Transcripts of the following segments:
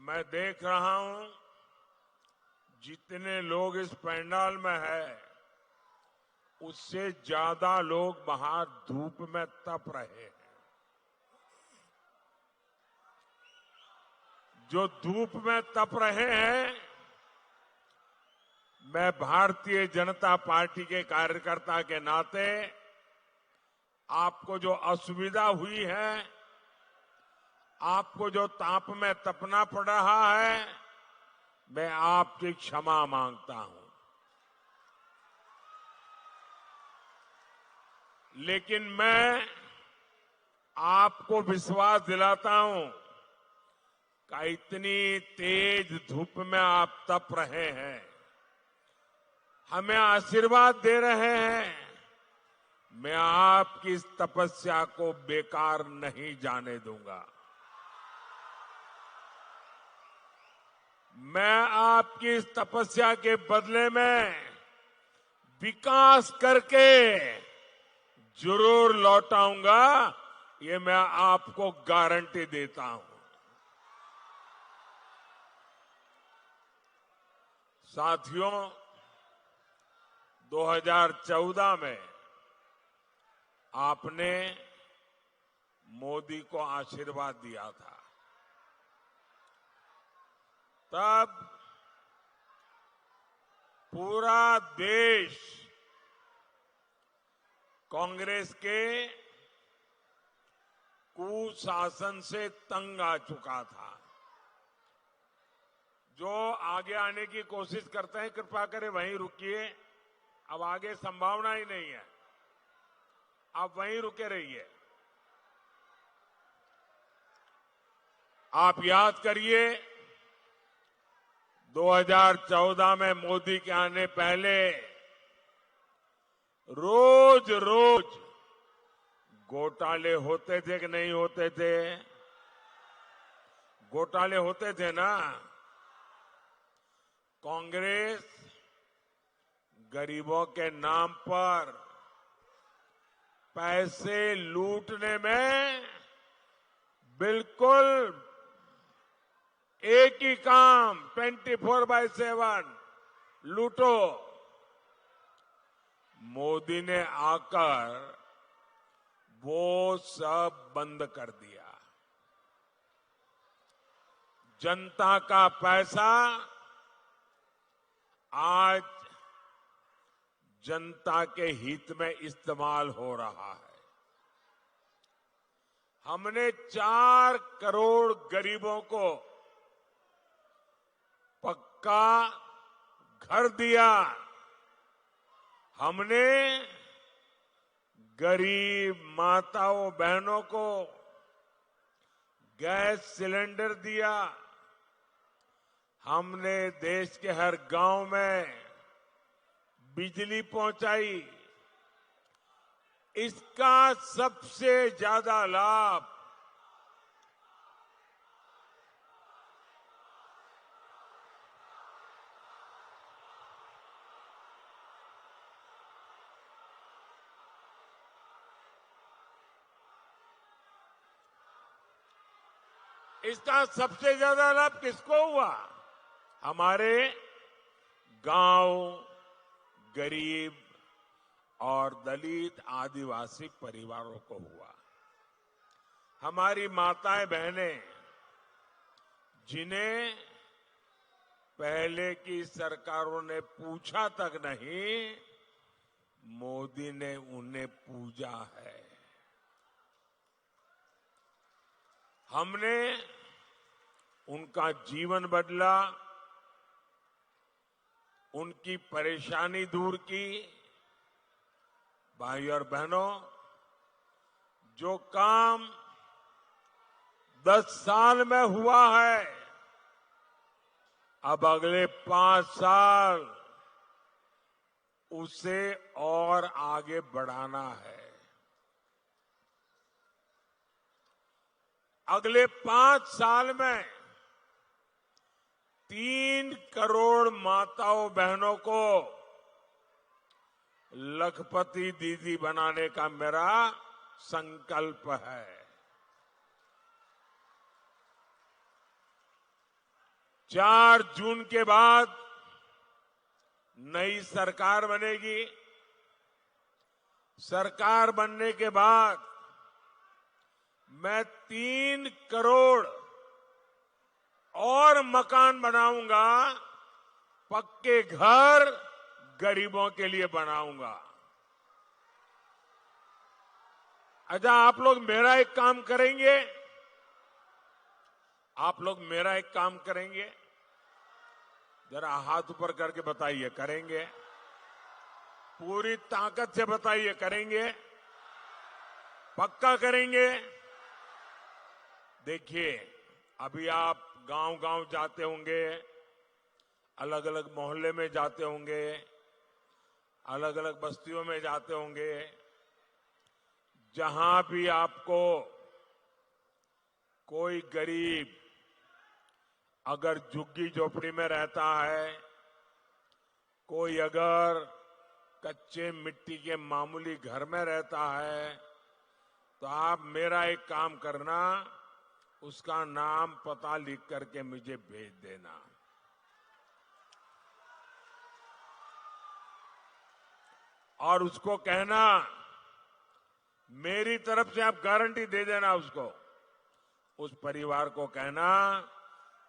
मैं देख रहा हूं जितने लोग इस पंडाल में है उससे ज्यादा लोग बाहर धूप में तप रहे हैं। जो धूप में तप रहे हैं, मैं भारतीय जनता पार्टी के कार्यकर्ता के नाते आपको जो असुविधा हुई है, आपको जो ताप में तपना पड़ रहा है, मैं आपकी क्षमा मांगता हूं। लेकिन मैं आपको विश्वास दिलाता हूं कि इतनी तेज धूप में आप तप रहे हैं, हमें आशीर्वाद दे रहे हैं, मैं आपकी इस तपस्या को बेकार नहीं जाने दूंगा। मैं आपकी इस तपस्या के बदले में विकास करके जरूर लौटाऊंगा, ये मैं आपको गारंटी देता हूं। साथियों, 2014 में आपने मोदी को आशीर्वाद दिया था। तब पूरा देश कांग्रेस के कुशासन से तंग आ चुका था। जो आगे आने की कोशिश करते हैं, कृपा करें वहीं रुकिए, अब आगे संभावना ही नहीं है, आप वहीं रुके रहिए। आप याद करिए, 2014 में मोदी के आने पहले रोज रोज घोटाले होते थे कि नहीं होते थे? घोटाले होते थे ना। कांग्रेस गरीबों के नाम पर पैसे लूटने में बिल्कुल एक ही काम, 24/7 लूटो। मोदी ने आकर वो सब बंद कर दिया। जनता का पैसा आज जनता के हित में इस्तेमाल हो रहा है। हमने 4 करोड़ गरीबों को पक्का घर दिया। हमने गरीब माताओं बहनों को गैस सिलेंडर दिया। हमने देश के हर गांव में बिजली पहुंचाई। इसका सबसे ज्यादा लाभ किसको हुआ? हमारे गांव, गरीब और दलित आदिवासी परिवारों को हुआ। हमारी माताएं बहनें, जिन्हें पहले की सरकारों ने पूछा तक नहीं, मोदी ने उन्हें पूजा है। हमने उनका जीवन बदला, उनकी परेशानी दूर की। भाई और बहनों, जो काम 10 साल में हुआ है, अब अगले 5 साल उसे और आगे बढ़ाना है। अगले 5 साल में 3 करोड़ माताओं बहनों को लखपति दीदी बनाने का मेरा संकल्प है। 4 जून के बाद नई सरकार बनेगी। सरकार बनने के बाद मैं 3 करोड़ और मकान बनाऊंगा, पक्के घर गरीबों के लिए बनाऊंगा। अच्छा, आप लोग मेरा एक काम करेंगे? आप लोग मेरा एक काम करेंगे? जरा हाथ ऊपर करके बताइए, करेंगे? पूरी ताकत से बताइए, करेंगे? पक्का करेंगे? देखिए, अभी आप गांव-गांव जाते होंगे, अलग अलग मोहल्ले में जाते होंगे, अलग अलग बस्तियों में जाते होंगे। जहां भी आपको कोई गरीब अगर झुग्गी झोपड़ी में रहता है, कोई अगर कच्चे मिट्टी के मामूली घर में रहता है, तो आप मेरा एक काम करना, उसका नाम पता लिख करके मुझे भेज देना। और उसको कहना, मेरी तरफ से आप गारंटी दे देना उसको, उस परिवार को कहना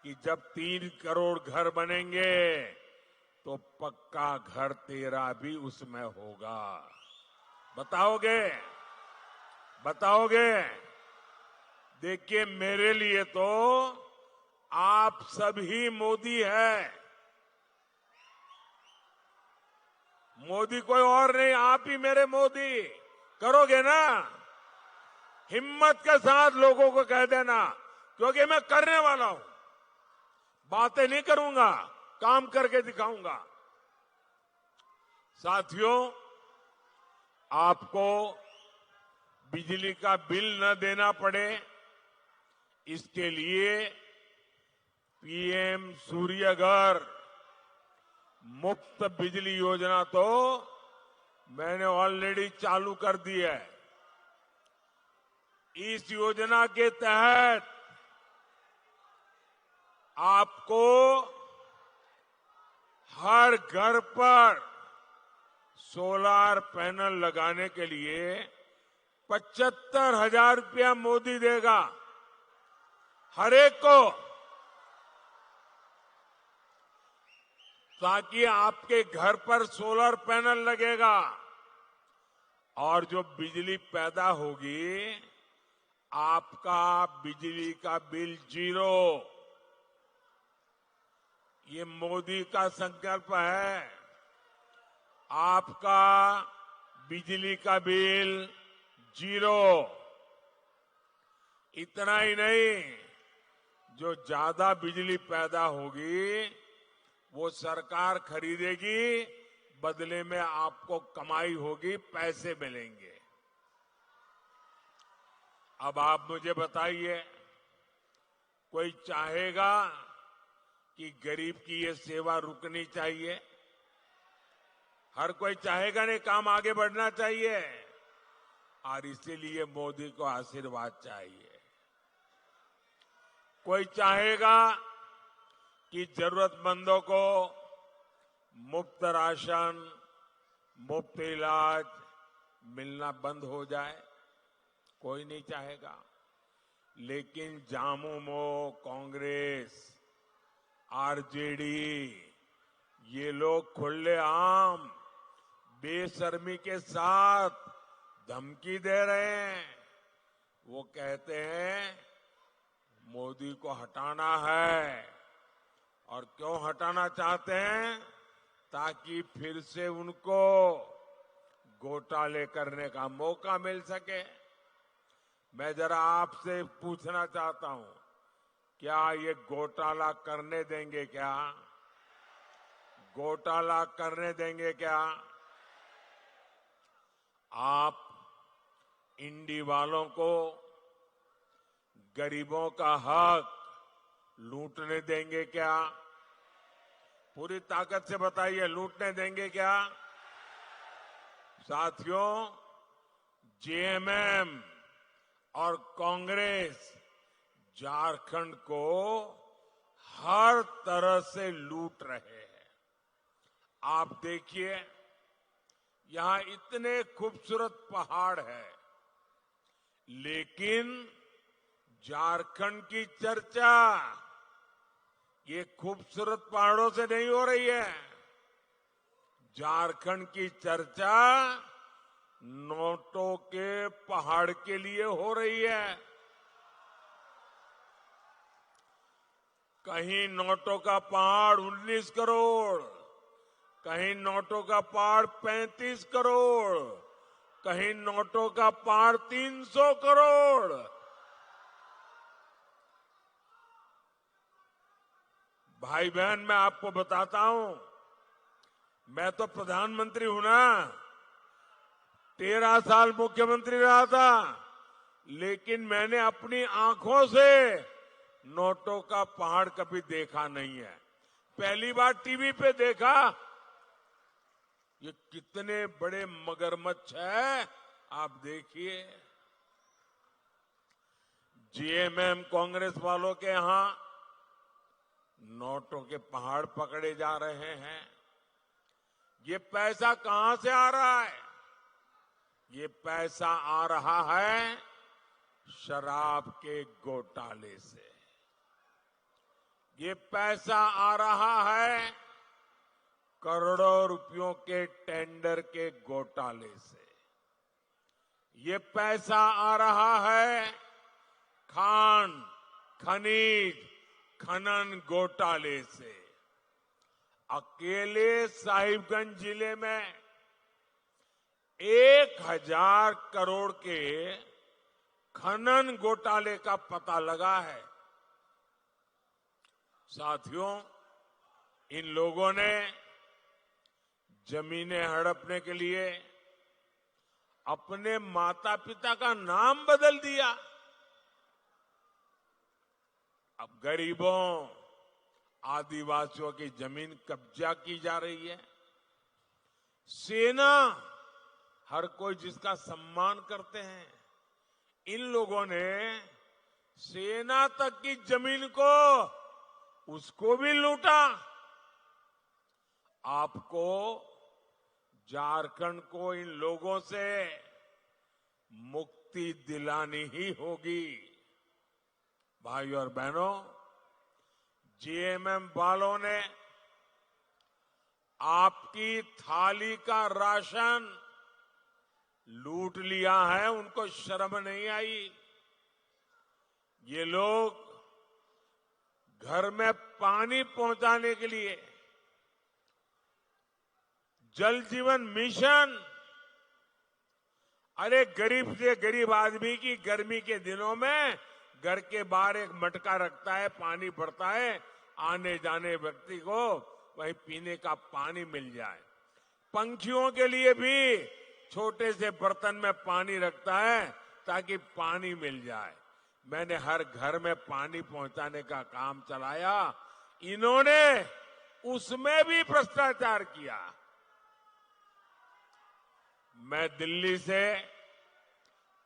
कि जब 3 करोड़ घर बनेंगे तो पक्का घर तेरा भी उसमें होगा। बताओगे? बताओगे? देखिए, मेरे लिए तो आप सभी मोदी है। मोदी कोई और नहीं, आप ही मेरे मोदी। करोगे ना? हिम्मत के साथ लोगों को कह देना, क्योंकि मैं करने वाला हूं। बातें नहीं करूंगा, काम करके दिखाऊंगा। साथियों, आपको बिजली का बिल न देना पड़े, इसके लिए पीएम सूर्यघर मुफ्त बिजली योजना तो मैंने ऑलरेडी चालू कर दी है। इस योजना के तहत आपको हर घर पर सोलार पैनल लगाने के लिए 75,000 रुपया मोदी देगा, हर एक को, ताकि आपके घर पर सोलर पैनल लगेगा और जो बिजली पैदा होगी, आपका बिजली का बिल 0। ये मोदी का संकल्प है। आपका बिजली का बिल 0। इतना ही नहीं, जो ज्यादा बिजली पैदा होगी वो सरकार खरीदेगी, बदले में आपको कमाई होगी, पैसे मिलेंगे। अब आप मुझे बताइए, कोई चाहेगा कि गरीब की ये सेवा रुकनी चाहिए? हर कोई चाहेगा नहीं, काम आगे बढ़ना चाहिए, और इसीलिए मोदी को आशीर्वाद चाहिए। कोई चाहेगा कि जरूरतमंदों को मुफ्त राशन, मुफ्त इलाज मिलना बंद हो जाए? कोई नहीं चाहेगा। लेकिन झामुमो, कांग्रेस, आरजेडी, ये लोग खुलेआम बेशर्मी के साथ धमकी दे रहे हैं। वो कहते हैं मोदी को हटाना है, और क्यों हटाना चाहते हैं? ताकि फिर से उनको घोटाले करने का मौका मिल सके। मैं जरा आपसे पूछना चाहता हूं, क्या ये घोटाला करने देंगे? क्या घोटाला करने देंगे? क्या आप इंडी वालों को गरीबों का हक लूटने देंगे? क्या पूरी ताकत से बताइए, लूटने देंगे क्या? साथियों, जेएमएम और कांग्रेस झारखंड को हर तरह तरह से लूट रहे हैं। आप देखिए, यहां इतने खूबसूरत पहाड़ है, लेकिन झारखंड की चर्चा ये खूबसूरत पहाड़ों से नहीं हो रही है। झारखंड की चर्चा नोटों के पहाड़ के लिए हो रही है। कहीं नोटों का पहाड़ 19 करोड़, कहीं नोटों का पहाड़ 35 करोड़, कहीं नोटों का पहाड़ 300 करोड़। भाई बहन, मैं आपको बताता हूं, मैं तो प्रधानमंत्री हूं ना, 13 साल मुख्यमंत्री रहा था, लेकिन मैंने अपनी आंखों से नोटों का पहाड़ कभी देखा नहीं है। पहली बार टीवी पे देखा। ये कितने बड़े मगरमच्छ है, आप देखिए। जीएमएम कांग्रेस वालों के यहां नोटों के पहाड़ पकड़े जा रहे हैं। ये पैसा कहां से आ रहा है? ये पैसा आ रहा है शराब के घोटाले से। ये पैसा आ रहा है करोड़ों रुपयों के टेंडर के घोटाले से। ये पैसा आ रहा है खान, खनिज, खनन घोटाले से। अकेले साहिबगंज जिले में 1000 करोड़ के खनन घोटाले का पता लगा है। साथियों, इन लोगों ने जमीनें हड़पने के लिए अपने माता पिता का नाम बदल दिया। अब गरीबों, आदिवासियों की जमीन कब्जा की जा रही है। सेना, हर कोई जिसका सम्मान करते हैं, इन लोगों ने सेना तक की जमीन को, उसको भी लूटा। आपको झारखंड को इन लोगों से मुक्ति दिलानी ही होगी। भाइयों और बहनों, जीएमएम वालों ने आपकी थाली का राशन लूट लिया है, उनको शर्म नहीं आई। ये लोग घर में पानी पहुंचाने के लिए जल जीवन मिशन, अरे गरीब से गरीब आदमी की गर्मी के दिनों में घर के बाहर एक मटका रखता है, पानी भरता है, आने जाने व्यक्ति को वहीं पीने का पानी मिल जाए। पंछियों के लिए भी छोटे से बर्तन में पानी रखता है ताकि पानी मिल जाए। मैंने हर घर में पानी पहुंचाने का काम चलाया। इन्होंने उसमें भी भ्रष्टाचार किया। मैं दिल्ली से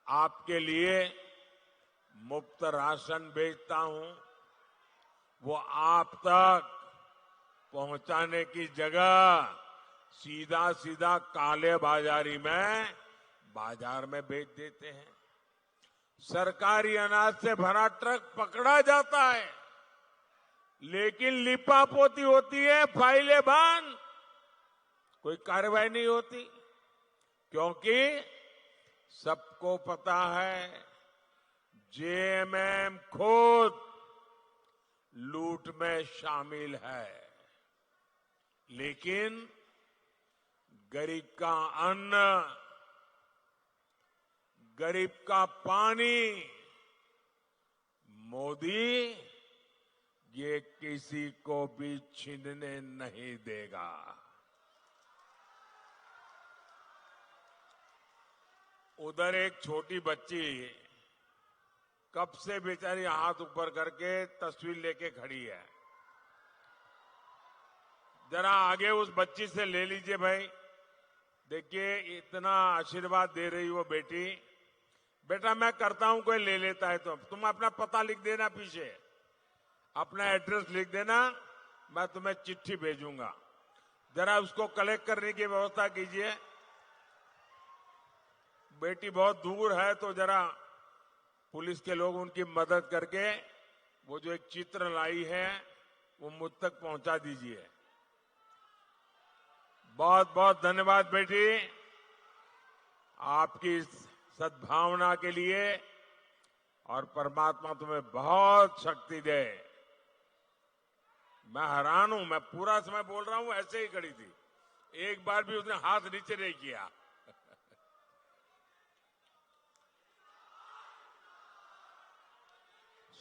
आपके लिए मुफ्त राशन भेजता हूं, वो आप तक पहुंचाने की जगह सीधा सीधा काले बाजारी में बाजार में बेच देते हैं। सरकारी अनाज से भरा ट्रक पकड़ा जाता है, लेकिन लिपापोती होती है, फाइलें बंद, कोई कार्रवाई नहीं होती, क्योंकि सबको पता है जेएमएम खुद लूट में शामिल है। लेकिन गरीब का अन्न, गरीब का पानी मोदी ये किसी को भी छीनने नहीं देगा। उधर एक छोटी बच्ची कब से बेचारी हाथ ऊपर करके तस्वीर लेके खड़ी है। जरा आगे उस बच्ची से ले लीजिए भाई। देखिए, इतना आशीर्वाद दे रही वो बेटी। बेटा मैं करता हूं, कोई ले लेता है तो तुम अपना पता लिख देना, पीछे अपना एड्रेस लिख देना, मैं तुम्हें चिट्ठी भेजूंगा, जरा उसको कलेक्ट करने की व्यवस्था कीजिए। बेटी बहुत दूर है तो जरा पुलिस के लोग उनकी मदद करके वो जो एक चित्र लाई है वो मुझ तक पहुंचा दीजिए। बहुत बहुत धन्यवाद बेटी, आपकी इस सद्भावना के लिए, और परमात्मा तुम्हें बहुत शक्ति दे। मैं हैरान हूं, मैं पूरा समय बोल रहा हूं, ऐसे ही खड़ी थी, एक बार भी उसने हाथ नीचे नहीं किया।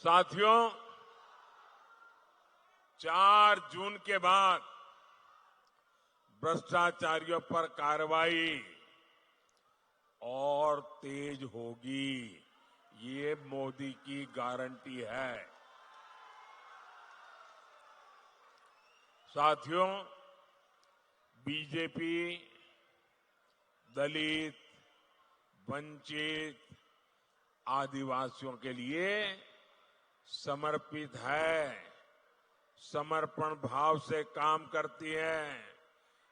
साथियों, 4 जून के बाद भ्रष्टाचारियों पर कार्रवाई और तेज होगी, ये मोदी की गारंटी है। साथियों, बीजेपी दलित, वंचित, आदिवासियों के लिए समर्पित है, समर्पण भाव से काम करती है,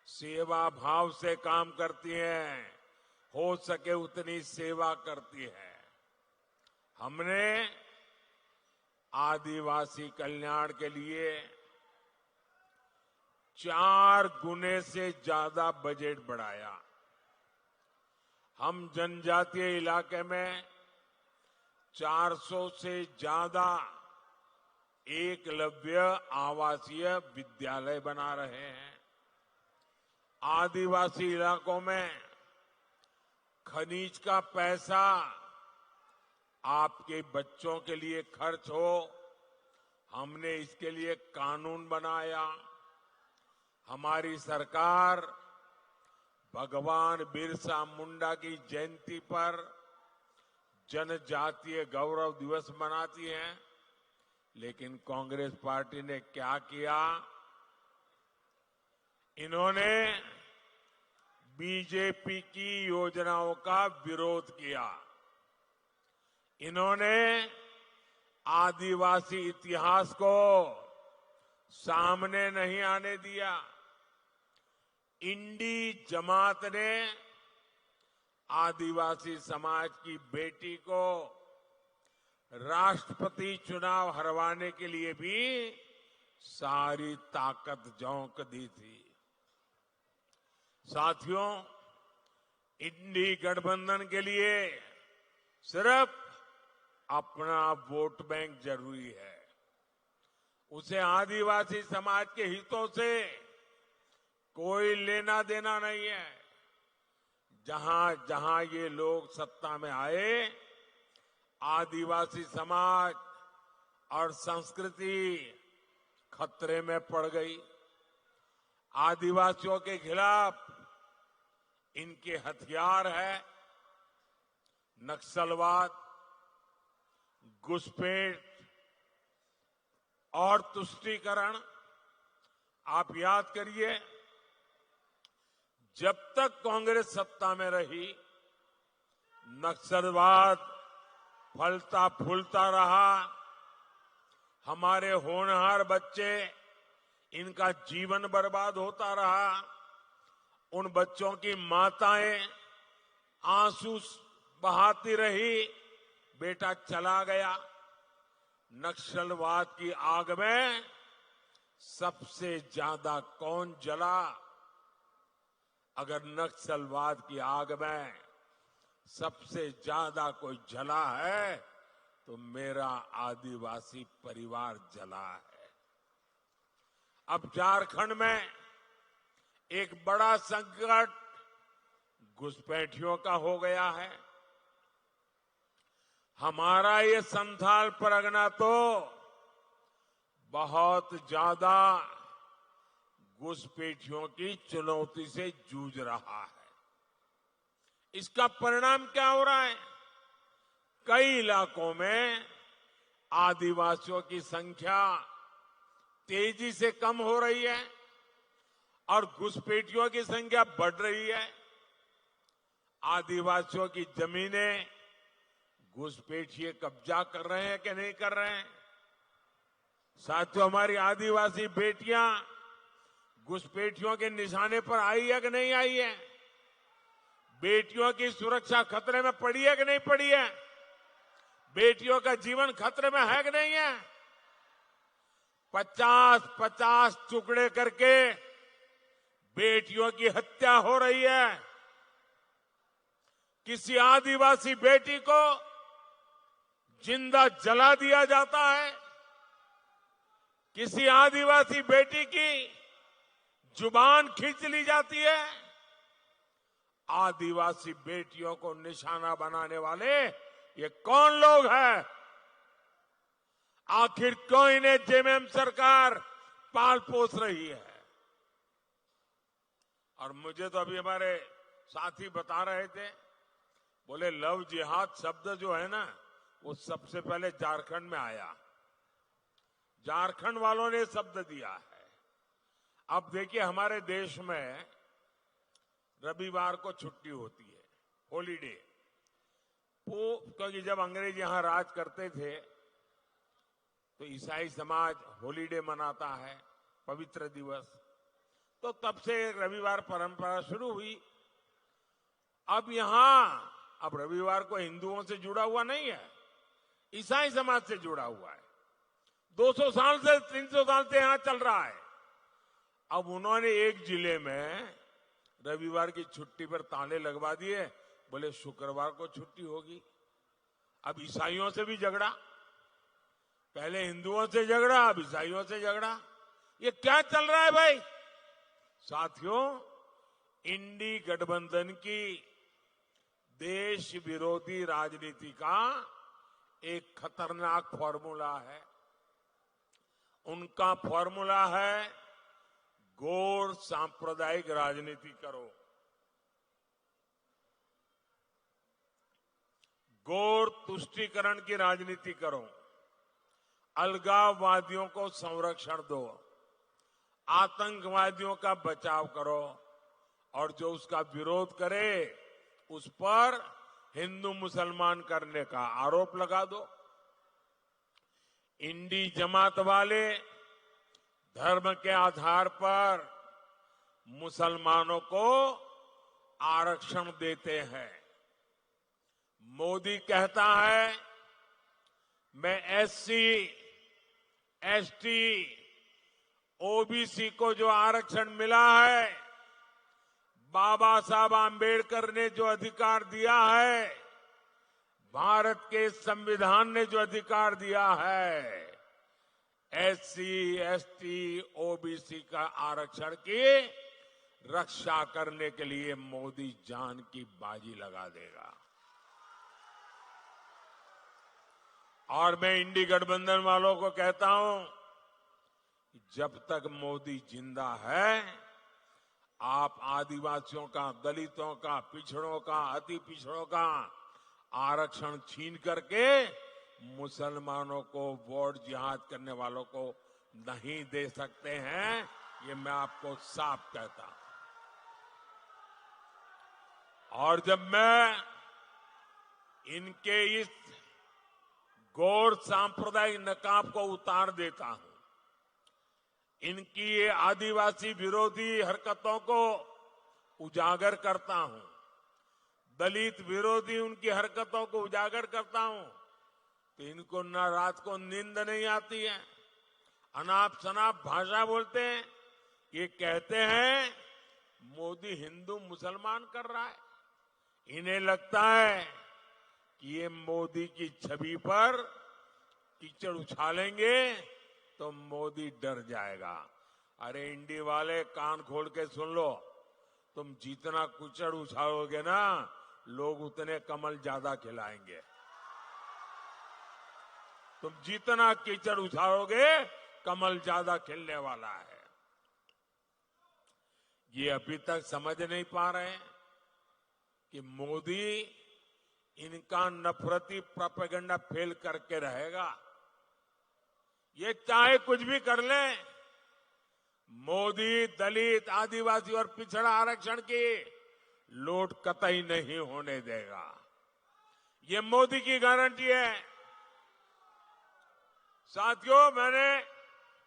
सेवा भाव से काम करती है, हो सके उतनी सेवा करती है। हमने आदिवासी कल्याण के लिए 4 गुने से ज्यादा बजट बढ़ाया। हम जनजातीय इलाके में 400 से ज्यादा एकलव्य आवासीय विद्यालय बना रहे हैं। आदिवासी इलाकों में खनिज का पैसा आपके बच्चों के लिए खर्च हो, हमने इसके लिए कानून बनाया। हमारी सरकार भगवान बिरसा मुंडा की जयंती पर जनजातीय गौरव दिवस मनाती है, लेकिन कांग्रेस पार्टी ने क्या किया? इन्होंने बीजेपी की योजनाओं का विरोध किया। इन्होंने आदिवासी इतिहास को सामने नहीं आने दिया। इंडी जमात ने आदिवासी समाज की बेटी को राष्ट्रपति चुनाव हरवाने के लिए भी सारी ताकत झोंक दी थी। साथियों, इंडी गठबंधन के लिए सिर्फ अपना वोट बैंक जरूरी है, उसे आदिवासी समाज के हितों से कोई लेना देना नहीं है। जहां जहां ये लोग सत्ता में आए, आदिवासी समाज और संस्कृति खतरे में पड़ गई। आदिवासियों के खिलाफ इनके हथियार है नक्सलवाद, घुसपैठ और तुष्टीकरण। आप याद करिए, जब तक कांग्रेस सत्ता में रही, नक्सलवाद फलता फूलता रहा। हमारे होनहार बच्चे, इनका जीवन बर्बाद होता रहा। उन बच्चों की माताएं आंसू बहाती रही, बेटा चला गया। नक्सलवाद की आग में सबसे ज्यादा कौन जला? अगर नक्सलवाद की आग में सबसे ज्यादा कोई जला है तो मेरा आदिवासी परिवार जला है। अब झारखंड में एक बड़ा संकट घुसपैठियों का हो गया है। हमारा ये संथाल परगना तो बहुत ज्यादा घुसपैठियों की चुनौती से जूझ रहा है। इसका परिणाम क्या हो रहा है? कई इलाकों में आदिवासियों की संख्या तेजी से कम हो रही है और घुसपैठियों की संख्या बढ़ रही है। आदिवासियों की जमीनें घुसपैठिए कब्जा कर रहे हैं कि नहीं कर रहे हैं? साथियों, हमारी आदिवासी बेटियां घुसपैठियों के निशाने पर आई है कि नहीं आई है? बेटियों की सुरक्षा खतरे में पड़ी है कि नहीं पड़ी है? बेटियों का जीवन खतरे में है कि नहीं है? 50-50 टुकड़े करके बेटियों की हत्या हो रही है। किसी आदिवासी बेटी को जिंदा जला दिया जाता है। किसी आदिवासी बेटी की जुबान खींच ली जाती है। आदिवासी बेटियों को निशाना बनाने वाले ये कौन लोग हैं? आखिर क्यों इन्हें जेएमएम सरकार पाल पोस रही है? और मुझे तो अभी हमारे साथी बता रहे थे, बोले लव जिहाद शब्द जो है ना, वो सबसे पहले झारखंड में आया। झारखंड वालों ने शब्द दिया है। अब देखिए, हमारे देश में रविवार को छुट्टी होती है, हॉलीडे। क्योंकि जब अंग्रेज यहां राज करते थे तो ईसाई समाज हॉलीडे मनाता है, पवित्र दिवस। तो तब से रविवार परंपरा शुरू हुई। अब रविवार को हिंदुओं से जुड़ा हुआ नहीं है, ईसाई समाज से जुड़ा हुआ है। 200 साल से 300 साल से यहां चल रहा है। अब उन्होंने एक जिले में रविवार की छुट्टी पर ताले लगवा दिए, बोले शुक्रवार को छुट्टी होगी। अब ईसाइयों से भी झगड़ा, पहले हिंदुओं से झगड़ा, अब ईसाइयों से झगड़ा। ये क्या चल रहा है भाई? साथियों, इंडी गठबंधन की देश विरोधी राजनीति का एक खतरनाक फॉर्मूला है। उनका फॉर्मूला है गौर सांप्रदायिक राजनीति करो, गौर तुष्टीकरण की राजनीति करो, अलगाववादियों को संरक्षण दो, आतंकवादियों का बचाव करो, और जो उसका विरोध करे उस पर हिंदू मुसलमान करने का आरोप लगा दो। इंडी जमात वाले धर्म के आधार पर मुसलमानों को आरक्षण देते हैं। मोदी कहता है मैं एससी, एसटी, ओबीसी को जो आरक्षण मिला है, बाबा साहब आंबेडकर ने जो अधिकार दिया है, भारत के संविधान ने जो अधिकार दिया है, एससी, एसटी, ओबीसी का आरक्षण की रक्षा करने के लिए मोदी जान की बाजी लगा देगा। और मैं इंडी गठबंधन वालों को कहता हूं, जब तक मोदी जिंदा है, आप आदिवासियों का, दलितों का, पिछड़ों का, अति पिछड़ों का आरक्षण छीन करके मुसलमानों को वोट जिहाद करने वालों को नहीं दे सकते हैं। ये मैं आपको साफ कहता हूं। और जब मैं इनके इस गौर सांप्रदायिक नकाब को उतार देता हूं, इनकी ये आदिवासी विरोधी हरकतों को उजागर करता हूं, दलित विरोधी उनकी हरकतों को उजागर करता हूं, तो इनको न रात को नींद नहीं आती है, अनाप शनाप भाषा बोलते हैं। ये कहते हैं मोदी हिंदू मुसलमान कर रहा है। इन्हें लगता है कि ये मोदी की छवि पर कीचड़ उछालेंगे तो मोदी डर जाएगा। अरे इंडी वाले, कान खोल के सुन लो, तुम जितना कीचड़ उछालोगे ना, लोग उतने कमल ज्यादा खिलाएंगे। तुम जितना कीचड़ उछालोगे, कमल ज्यादा खिलने वाला है। ये अभी तक समझ नहीं पा रहे कि मोदी इनका नफरती प्रोपेगेंडा फेल करके रहेगा। ये चाहे कुछ भी कर ले, मोदी दलित, आदिवासी और पिछड़ा आरक्षण की लूट कतई नहीं होने देगा। ये मोदी की गारंटी है। साथियों, मैंने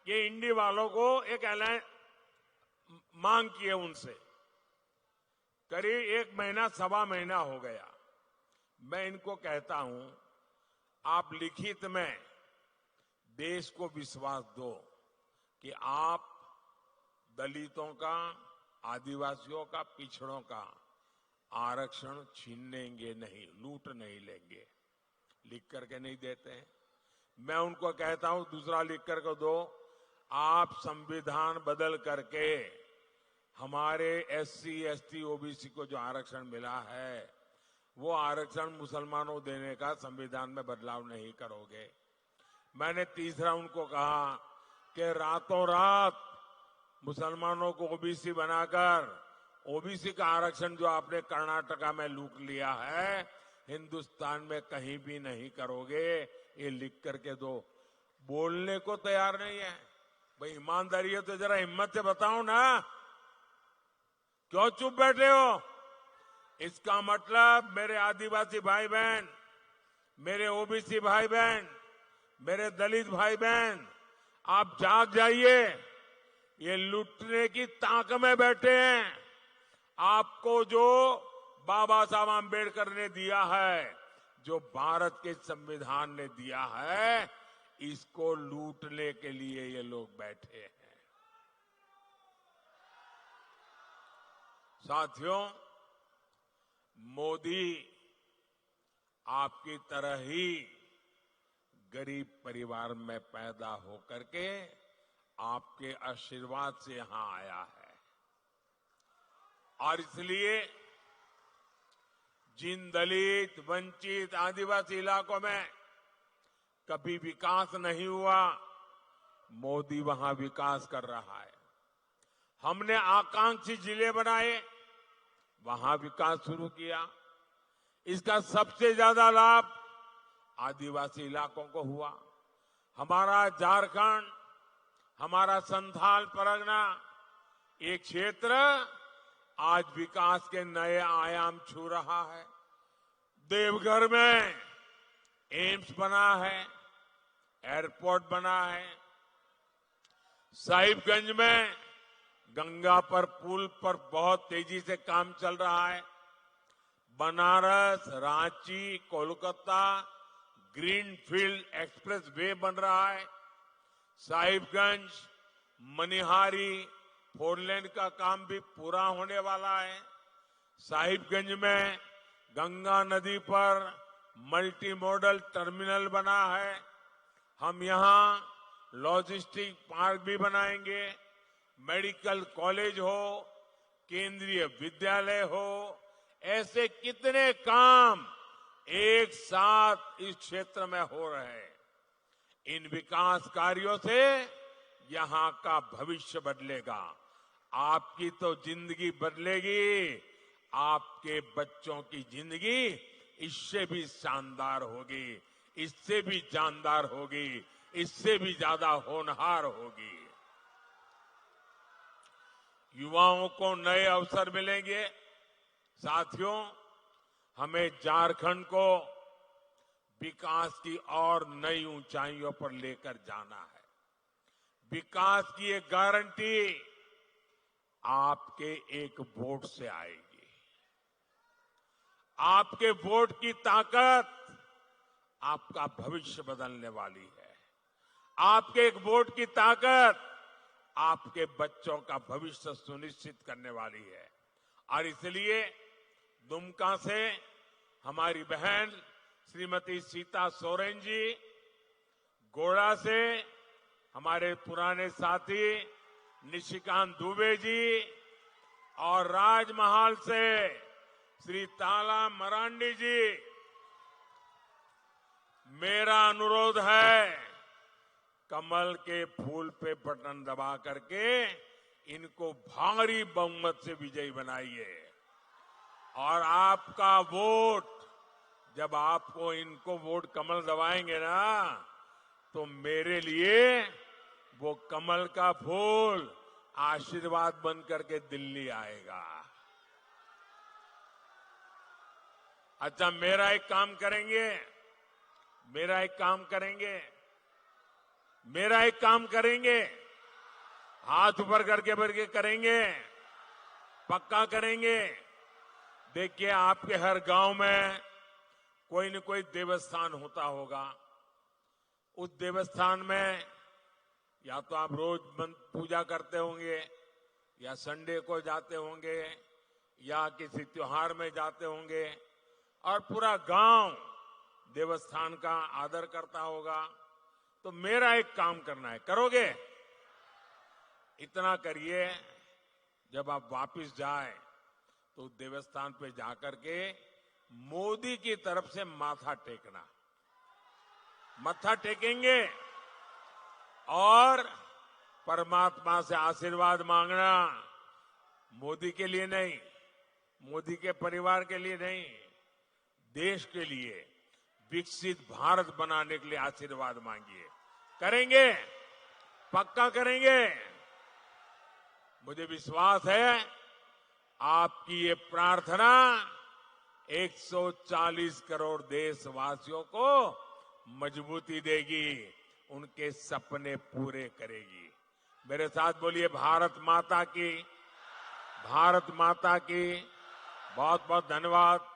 कि इंडी वालों को एक मांग की है उनसे। करीब 1 महीना सवा महीना हो गया। मैं इनको कहता हूं, आप लिखित में देश को विश्वास दो कि आप दलितों का, आदिवासियों का, पिछड़ों का आरक्षण छीनेंगे नहीं, लूट नहीं लेंगे। लिख करके नहीं देते हैं। मैं उनको कहता हूं दूसरा लिख करके दो, आप संविधान बदल करके हमारे एससी, एसटी, ओबीसी को जो आरक्षण मिला है वो आरक्षण मुसलमानों देने का संविधान में बदलाव नहीं करोगे। मैंने तीसरा उनको कहा कि रातों रात मुसलमानों को ओबीसी बनाकर ओबीसी का आरक्षण जो आपने कर्नाटका में लूट लिया है, हिंदुस्तान में कहीं भी नहीं करोगे। ये लिख करके दो। बोलने को तैयार नहीं है। भाई ईमानदारी है तो जरा हिम्मत से बताओ ना, क्यों चुप बैठे हो? इसका मतलब मेरे आदिवासी भाई बहन, मेरे ओबीसी भाई बहन, मेरे दलित भाई बहन, आप जाग जाइए। ये लूटने की ताक में बैठे हैं। आपको जो बाबा साहब आंबेडकर ने दिया है, जो भारत के संविधान ने दिया है, इसको लूटने के लिए ये लोग बैठे हैं। साथियों, मोदी आपकी तरह ही गरीब परिवार में पैदा होकर के आपके आशीर्वाद से यहां आया है, और इसलिए जिन दलित, वंचित, आदिवासी इलाकों में कभी विकास नहीं हुआ, मोदी वहां विकास कर रहा है। हमने आकांक्षी जिले बनाए, वहां विकास शुरू किया। इसका सबसे ज्यादा लाभ आदिवासी इलाकों को हुआ। हमारा झारखंड, हमारा संथाल परगना, ये क्षेत्र आज विकास के नए आयाम छू रहा है। देवघर में एम्स बना है, एयरपोर्ट बना है। साहिबगंज में गंगा पर पुल पर बहुत तेजी से काम चल रहा है। Banaras, Ranchi, Kolkata greenfield express way बन रहा है। साहिबगंज, मनिहारी फोरलेन का काम भी पूरा होने वाला है। साहिबगंज में गंगा नदी पर मल्टी मॉडल टर्मिनल बना है। हम यहां लॉजिस्टिक पार्क भी बनाएंगे। मेडिकल कॉलेज हो, केंद्रीय विद्यालय हो, ऐसे कितने काम एक साथ इस क्षेत्र में हो रहे हैं। इन विकास कार्यों से यहां का भविष्य बदलेगा। आपकी तो जिंदगी बदलेगी, आपके बच्चों की जिंदगी इससे भी शानदार होगी, इससे भी जानदार होगी, इससे भी ज्यादा होनहार होगी। युवाओं को नए अवसर मिलेंगे। साथियों, हमें झारखंड को विकास की और नई ऊंचाइयों पर लेकर जाना है। विकास की एक गारंटी आपके एक वोट से आएगी। आपके वोट की ताकत आपका भविष्य बदलने वाली है। आपके एक वोट की ताकत आपके बच्चों का भविष्य सुनिश्चित करने वाली है। और इसलिए दुमका से हमारी बहन श्रीमती सीता सोरेन जी, गोड़ा से हमारे पुराने साथी निशिकांत दुबे जी, और राजमहल से श्री ताला मरांडी जी, मेरा अनुरोध है, कमल के फूल पे बटन दबा करके इनको भारी बहुमत से विजयी बनाइए। और आपका वोट, जब आपको इनको वोट कमल दबाएंगे ना, तो मेरे लिए वो कमल का फूल आशीर्वाद बन करके दिल्ली आएगा। अच्छा, मेरा एक काम करेंगे, मेरा एक काम करेंगे, हाथ ऊपर करके भर के करेंगे, पक्का करेंगे। देखिए, आपके हर गांव में कोई न कोई देवस्थान होता होगा। उस देवस्थान में या तो आप रोज पूजा करते होंगे, या संडे को जाते होंगे, या किसी त्योहार में जाते होंगे, और पूरा गांव देवस्थान का आदर करता होगा। तो मेरा एक काम करना है, करोगे? इतना करिए, जब आप वापस जाए तो देवस्थान पे जाकर के मोदी की तरफ से माथा टेकना, मत्था टेकेंगे और परमात्मा से आशीर्वाद मांगना। मोदी के लिए नहीं, मोदी के परिवार के लिए नहीं, देश के लिए, विकसित भारत बनाने के लिए आशीर्वाद मांगिए। करेंगे? पक्का करेंगे। मुझे विश्वास है आपकी ये प्रार्थना 140 करोड़ देशवासियों को मजबूती देगी, उनके सपने पूरे करेगी। मेरे साथ बोलिए, भारत माता की, भारत माता की। बहुत बहुत धन्यवाद।